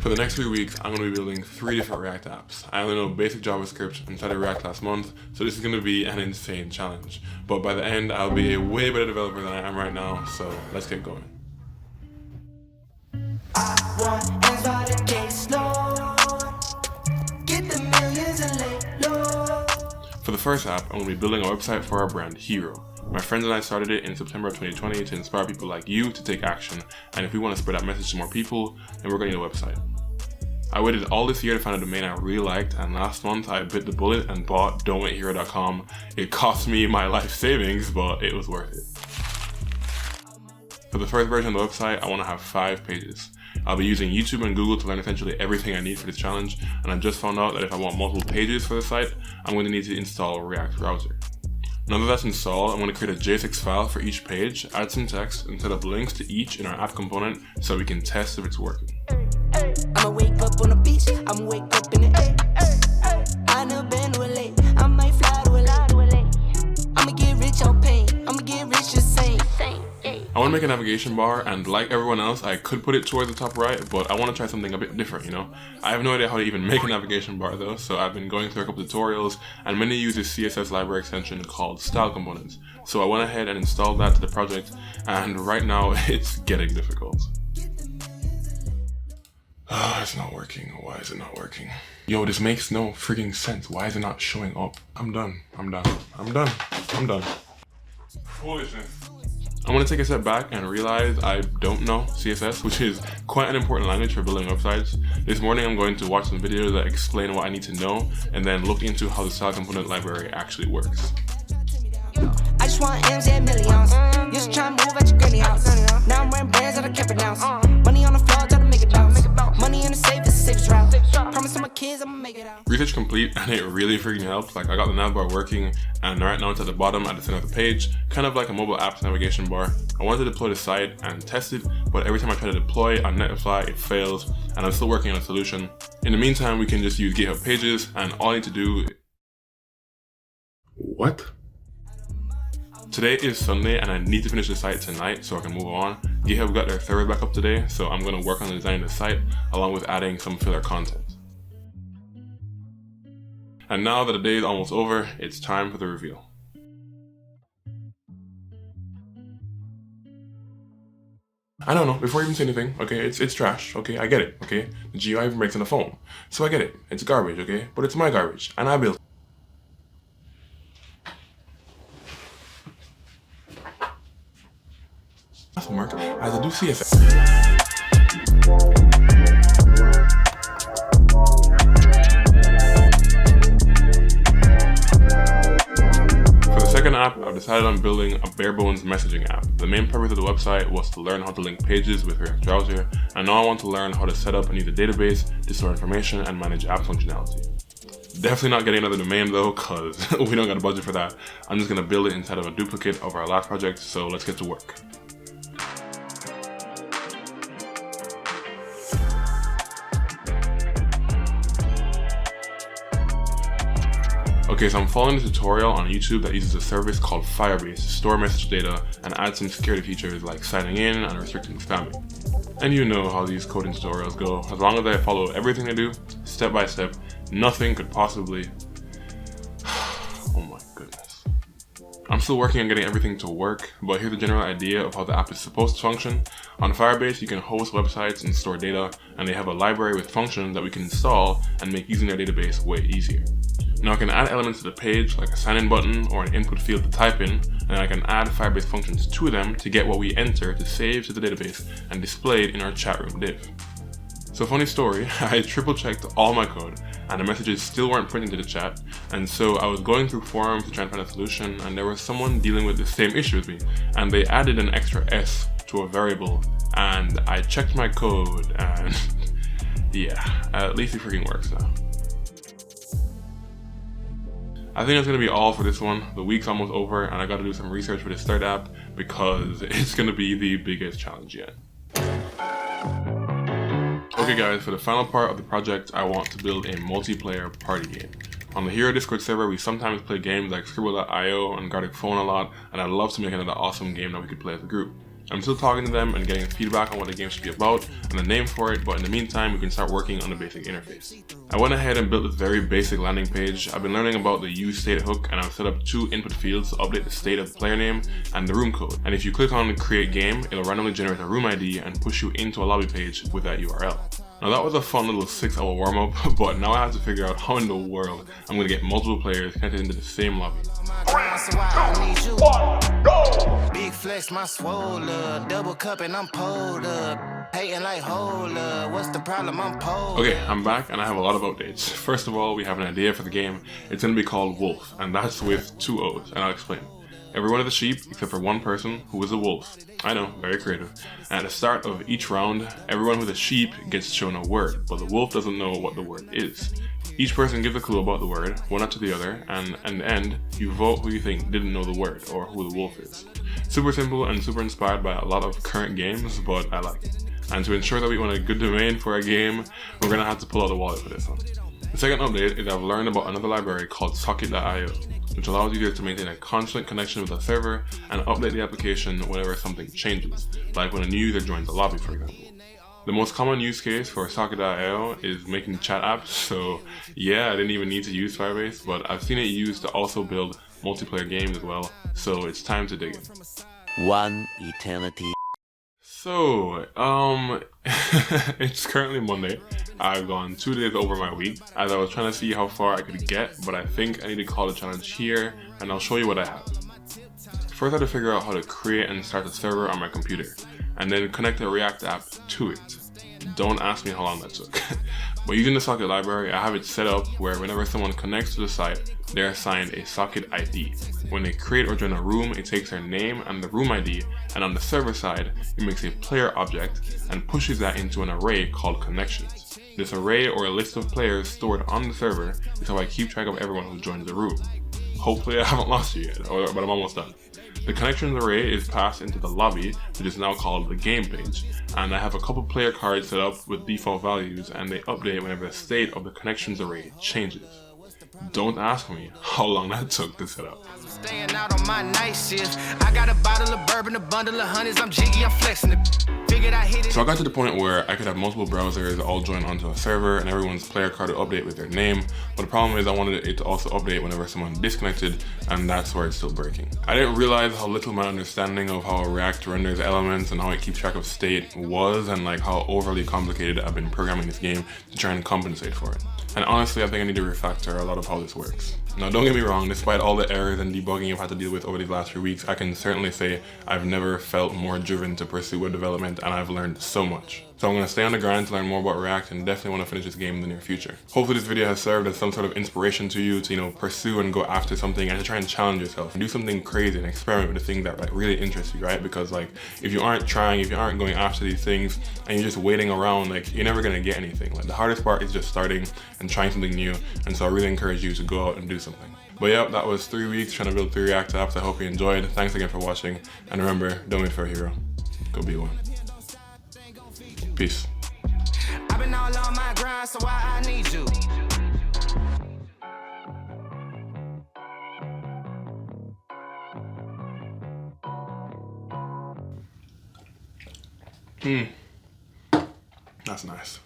For the next few weeks, I'm going to be building 3 different React apps. I only know basic JavaScript and started React last month, so this is going to be an insane challenge. But by the end, I'll be a way better developer than I am right now, so let's get going. For the first app, I'm going to be building a website for our brand, Hero. My friends and I started it in September of 2020 to inspire people like you to take action, and if we want to spread that message to more people, then we're going to need a website. I waited all this year to find a domain I really liked, and last month I bit the bullet and bought don'twaithero.com. It cost me my life savings, but it was worth it. For the first version of the website, I want to have 5 pages. I'll be using YouTube and Google to learn essentially everything I need for this challenge, and I just found out that if I want multiple pages for the site, I'm going to need to install React Browser. Now that that's installed, I'm going to create a JSX file for each page, add some text, and set up links to each in our app component so we can test if it's working. I'ma wake up on the beach, I'ma wake up in the I never been to LA, I might fly to LA. I'ma get rich on pain, I'ma get rich just saying. I want to make a navigation bar, and like everyone else, I could put it towards the top right, but I want to try something a bit different, you know? I have no idea how to even make a navigation bar though, so I've been going through a couple tutorials, and many use this CSS library extension called Style Components. So I went ahead and installed that to the project, and right now it's getting difficult. It's not working. Why is it not working? Yo, this makes no freaking sense. Why is it not showing up? I'm done. Foolishness. I want to take a step back and realize I don't know CSS, which is quite an important language for building websites. This morning I'm going to watch some videos that explain what I need to know and then look into how the style component library actually works. I just want M's and millions. Used to try and move at your granny house. Now I'm wearing brands that I can't pronounce. Money on the floor, try to make it bounce. Money in the safe is the safest route. Promise to my kids I'ma make it out. Research complete, and it really freaking helped. Like, I got the nav bar working, and right now it's at the bottom at the center of the page, kind of like a mobile app's navigation bar. I wanted to deploy the site and test it, but every time I try to deploy on Netlify, it fails, and I'm still working on a solution. In the meantime, we can just use GitHub Pages, and all I need to do... What? Today is Sunday, and I need to finish the site tonight so I can move on. GitHub got their server back up today, so I'm going to work on designing the site along with adding some filler content. And now that the day is almost over, it's time for the reveal. I don't know, before I even say anything, okay, it's trash, okay, I get it, okay? The GUI even breaks on the phone, so I get it, it's garbage, okay? But it's my garbage, and I built it. Some work as I do CSS. For the second app, I've decided on building a bare bones messaging app. The main purpose of the website was to learn how to link pages with React Browser, and now I want to learn how to set up and use a database to store information and manage app functionality. Definitely not getting another domain though, cause we don't got a budget for that. I'm just gonna build it inside of a duplicate of our last project, so let's get to work. Okay, so I'm following a tutorial on YouTube that uses a service called Firebase to store message data and add some security features like signing in and restricting spamming. And you know how these coding tutorials go. As long as I follow everything they do, step by step, nothing could possibly... Oh my goodness. I'm still working on getting everything to work, but here's a general idea of how the app is supposed to function. On Firebase, you can host websites and store data, and they have a library with functions that we can install and make using their database way easier. Now I can add elements to the page like a sign-in button or an input field to type in, and I can add Firebase functions to them to get what we enter to save to the database and display it in our chat room div. So funny story, I triple checked all my code and the messages still weren't printing to the chat, and so I was going through forums to try and find a solution, and there was someone dealing with the same issue as me, and they added an extra S to a variable, and I checked my code and yeah, at least it freaking works now. I think that's going to be all for this one. The week's almost over and I got to do some research for this third app because it's going to be the biggest challenge yet. Okay guys, for the final part of the project, I want to build a multiplayer party game. On the Hero Discord server, we sometimes play games like Scribble.io and Gartic Phone a lot, and I'd love to make another awesome game that we could play as a group. I'm still talking to them and getting feedback on what the game should be about and the name for it, but in the meantime, we can start working on the basic interface. I went ahead and built this very basic landing page. I've been learning about the use state hook, and I've set up 2 input fields to update the state of the player name and the room code. And if you click on create game, it'll randomly generate a room ID and push you into a lobby page with that URL. Now that was a fun little 6-hour warm up, but now I have to figure out how in the world I'm going to get multiple players connected into the same lobby. 3, 2, 1, go! Big flex, my swole up, double cup and I'm pulled up. Hating like hold up, what's the problem? I'm pulled. Okay, I'm back and I have a lot of updates. First of all, we have an idea for the game. It's going to be called Wolf, and that's with 2 O's, and I'll explain. Every one of the sheep, except for one person, who is a wolf. I know, very creative. And at the start of each round, everyone with a sheep gets shown a word, but the wolf doesn't know what the word is. Each person gives a clue about the word, one after the other, and in the end, you vote who you think didn't know the word, or who the wolf is. Super simple and super inspired by a lot of current games, but I like it. And to ensure that we want a good domain for our game, we're gonna have to pull out the wallet for this one. The second update is I've learned about another library called Socket.io, which allows users to maintain a constant connection with the server and update the application whenever something changes, like when a new user joins the lobby, for example. The most common use case for Socket.io is making chat apps, so yeah, I didn't even need to use Firebase, but I've seen it used to also build multiplayer games as well, so it's time to dig in. One eternity. So, it's currently Monday. I've gone 2 days over my week as I was trying to see how far I could get, but I think I need to call the challenge here and I'll show you what I have. First I had to figure out how to create and start a server on my computer and then connect a React app to it. Don't ask me how long that took. But using the Socket library, I have it set up where whenever someone connects to the site, they're assigned a Socket ID. When they create or join a room, it takes their name and the room ID, and on the server side, it makes a player object and pushes that into an array called connections. This array or a list of players stored on the server is how I keep track of everyone who joins the room. Hopefully I haven't lost you yet, but I'm almost done. The connections array is passed into the lobby, which is now called the game page, and I have a couple player cards set up with default values and they update whenever the state of the connections array changes. Don't ask me how long that took to set up. Staying out on my night shift. I got a bottle of bourbon, a bundle of honeys, I'm jiggy, I'm flexing it. Figured I hit it. So I got to the point where I could have multiple browsers all join onto a server and everyone's player card would update with their name, but the problem is I wanted it to also update whenever someone disconnected, and that's where it's still breaking. I didn't realize how little my understanding of how React renders elements and how it keeps track of state was, and like how overly complicated I've been programming this game to try and compensate for it. And honestly, I think I need to refactor a lot of how this works. Now don't get me wrong, despite all the errors and debugging I've had to deal with over these last few weeks, I can certainly say I've never felt more driven to pursue web development, and I've learned so much. So I'm going to stay on the grind to learn more about React and definitely want to finish this game in the near future. Hopefully this video has served as some sort of inspiration to you to, pursue and go after something and to try and challenge yourself and do something crazy and experiment with the thing that really interests you, right? Because if you aren't trying, if you aren't going after these things and you're just waiting around, you're never going to get anything. The hardest part is just starting and trying something new, and so I really encourage you to go out and do something. But yeah, that was 3 weeks trying to build 3 React apps. I hope you enjoyed. Thanks again for watching, and remember, don't wait for a hero. Go be one. Peace. I've been all on my grind, so I need you. That's nice.